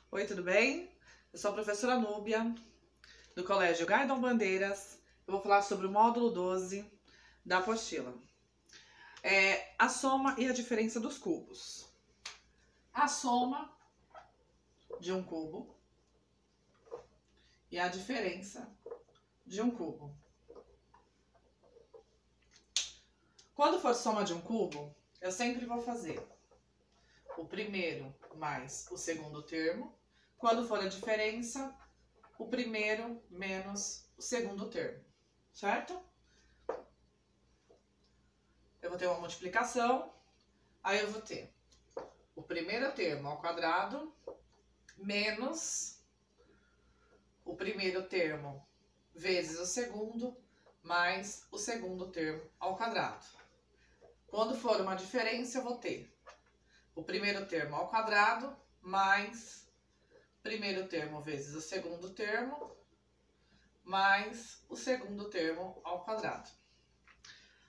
Oi, tudo bem? Eu sou a professora Núbia, do Colégio Gaidon Bandeiras. Eu vou falar sobre o módulo 12 da apostila. A soma e a diferença dos cubos. A soma de um cubo e a diferença de um cubo. Quando for soma de um cubo, eu sempre vou fazer o primeiro mais o segundo termo. Quando for a diferença, o primeiro menos o segundo termo, certo? Eu vou ter uma multiplicação, aí eu vou ter o primeiro termo ao quadrado menos o primeiro termo vezes o segundo mais o segundo termo ao quadrado. Quando for uma diferença, eu vou ter o primeiro termo ao quadrado mais o primeiro termo vezes o segundo termo mais o segundo termo ao quadrado.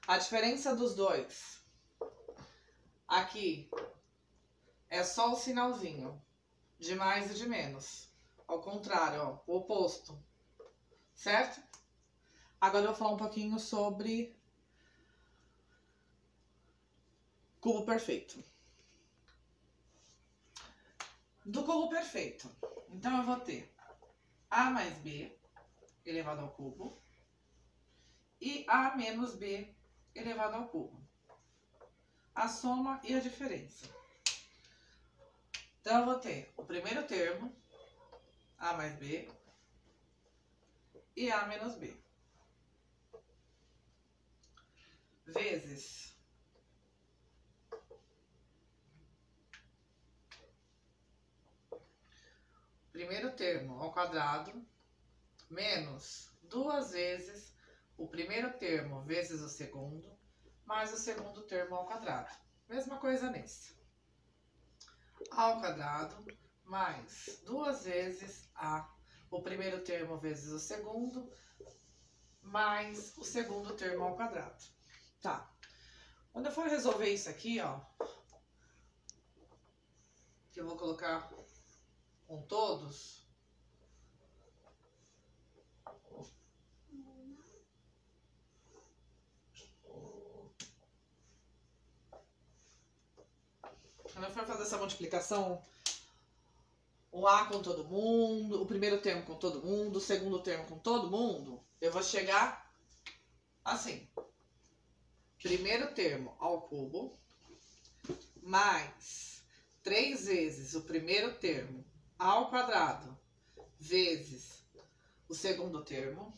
A diferença dos dois aqui é só o sinalzinho de mais e de menos. Ao contrário, ó, o oposto, certo? Agora eu vou falar um pouquinho sobre cubo perfeito. Do cubo perfeito, então eu vou ter A mais B elevado ao cubo e A menos B elevado ao cubo. A soma e a diferença. Então eu vou ter o primeiro termo, A mais B, e A menos B, vezes primeiro termo ao quadrado menos duas vezes o primeiro termo vezes o segundo mais o segundo termo ao quadrado. Mesma coisa nesse. A ao quadrado mais duas vezes o primeiro termo vezes o segundo mais o segundo termo ao quadrado. Tá. Quando eu for resolver isso aqui, ó, que eu vou colocar com todos, quando eu for fazer essa multiplicação, o A com todo mundo, o primeiro termo com todo mundo, o segundo termo com todo mundo, eu vou chegar assim. Primeiro termo ao cubo, mais 3 vezes o primeiro termo ao quadrado, vezes o segundo termo,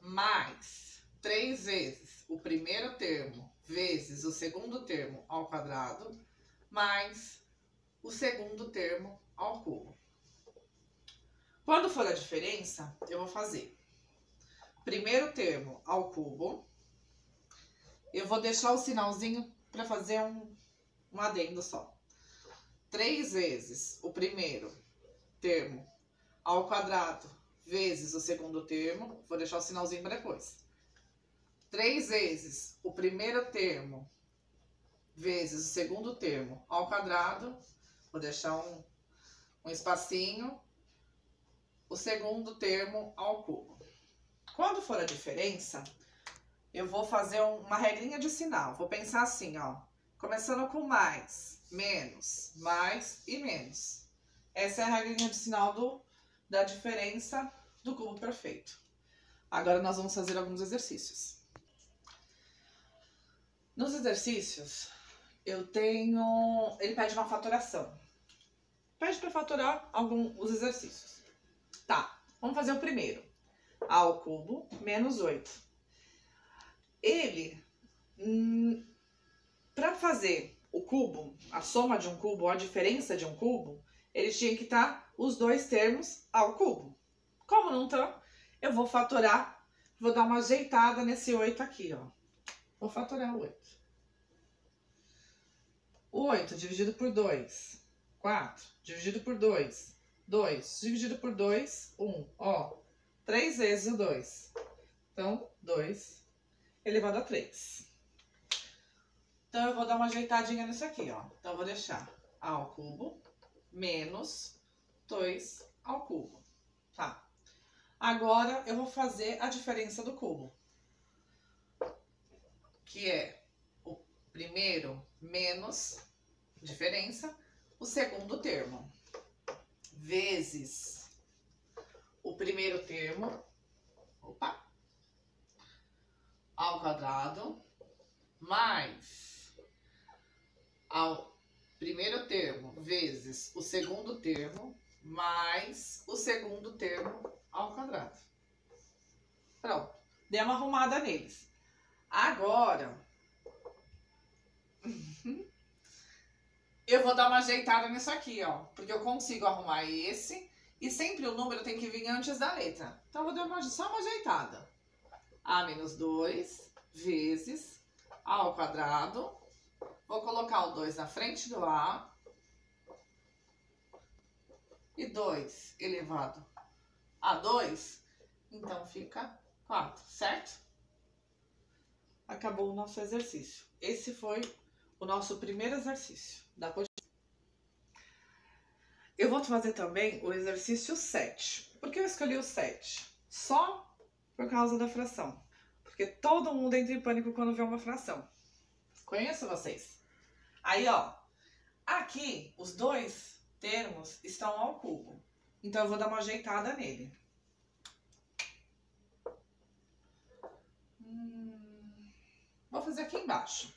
mais 3 vezes o primeiro termo, vezes o segundo termo ao quadrado, mais o segundo termo ao cubo. Quando for a diferença, eu vou fazer primeiro termo ao cubo. Eu vou deixar o sinalzinho para fazer um adendo só. 3 vezes o primeiro termo ao quadrado vezes o segundo termo. Vou deixar o sinalzinho para depois. 3 vezes o primeiro termo vezes o segundo termo ao quadrado. Vou deixar um espacinho. O segundo termo ao cubo. Quando for a diferença, eu vou fazer uma regrinha de sinal. Vou pensar assim, ó. Começando com mais e menos. Essa é a regrinha de sinal da diferença do cubo perfeito. Agora nós vamos fazer alguns exercícios. Nos exercícios, eu tenho... Ele pede uma fatoração. Pede para fatorar os exercícios. Tá, vamos fazer o primeiro. A ao cubo menos 8. Ele, para fazer o cubo, a soma de um cubo ou a diferença de um cubo, ele tinha que estar os dois termos ao cubo. Como não estão, eu vou fatorar, vou dar uma ajeitada nesse 8 aqui, ó. Vou fatorar o 8. O 8 dividido por 2, 4. Dividido por 2, 2. Dividido por 2, 1. Ó, 3 vezes o 2. Então, 2 elevado a 3. Então, eu vou dar uma ajeitadinha nisso aqui, ó. Então, eu vou deixar A ao cubo menos 2 ao cubo. Tá. Agora, eu vou fazer a diferença do cubo. Que é o primeiro menos diferença, o segundo termo. Vezes o primeiro termo, opa, ao quadrado, mais ao primeiro termo vezes o segundo termo, mais o segundo termo ao quadrado. Pronto, dei uma arrumada neles. Agora, eu vou dar uma ajeitada nisso aqui, ó, porque eu consigo arrumar esse e sempre o número tem que vir antes da letra. Então, eu vou dar só uma ajeitada. A menos 2 vezes A ao quadrado. Vou colocar o 2 na frente do A. E 2 elevado a 2, então fica 4, certo? Acabou o nosso exercício. Esse foi o nosso primeiro exercício da apostila. Eu vou fazer também o exercício 7. Por que eu escolhi o 7? Só por causa da fração. Porque todo mundo entra em pânico quando vê uma fração. Conheço vocês. Aí, ó, aqui os dois termos estão ao cubo. Então, eu vou dar uma ajeitada nele. Vou fazer aqui embaixo.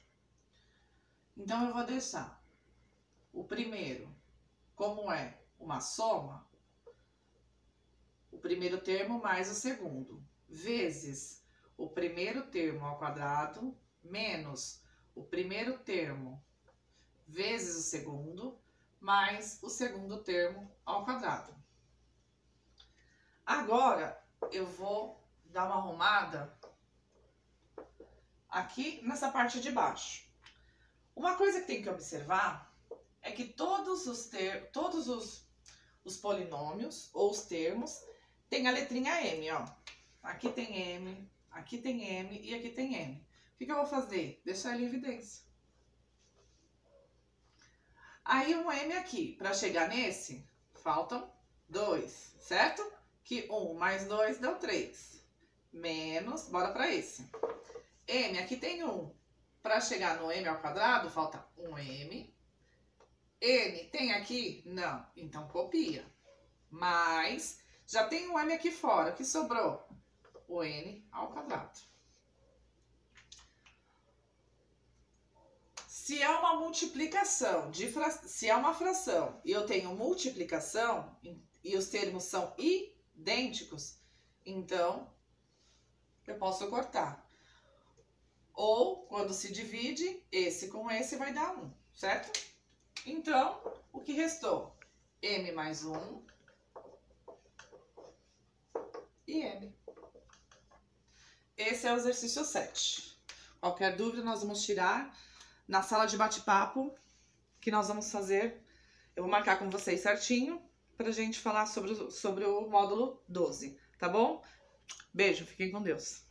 Então, eu vou deixar o primeiro, como é uma soma, o primeiro termo mais o segundo, vezes o primeiro termo ao quadrado, menos o primeiro termo vezes o segundo, mais o segundo termo ao quadrado. Agora, eu vou dar uma arrumada aqui nessa parte de baixo. Uma coisa que tem que observar é que todos os polinômios ou os termos têm a letrinha M, ó. Aqui tem M, aqui tem M e aqui tem M. O que eu vou fazer? Deixar ele em evidência. Aí um M aqui, para chegar nesse, faltam 2, certo? Que 1 mais 2 deu 3. Menos, bora para esse. M, aqui tem 1. Para chegar no M ao quadrado, falta um M. N tem aqui? Não. Então, copia. Mas, já tem um M aqui fora. O que sobrou? O N ao quadrado. Se é uma multiplicação, se é uma fração e eu tenho multiplicação e os termos são idênticos, então eu posso cortar. Ou, quando se divide, esse com esse vai dar 1, certo? Então, o que restou? M mais 1 e M. Esse é o exercício 7. Qualquer dúvida, nós vamos tirar na sala de bate-papo, que nós vamos fazer. Eu vou marcar com vocês certinho pra gente falar sobre o módulo 12, tá bom? Beijo, fiquem com Deus.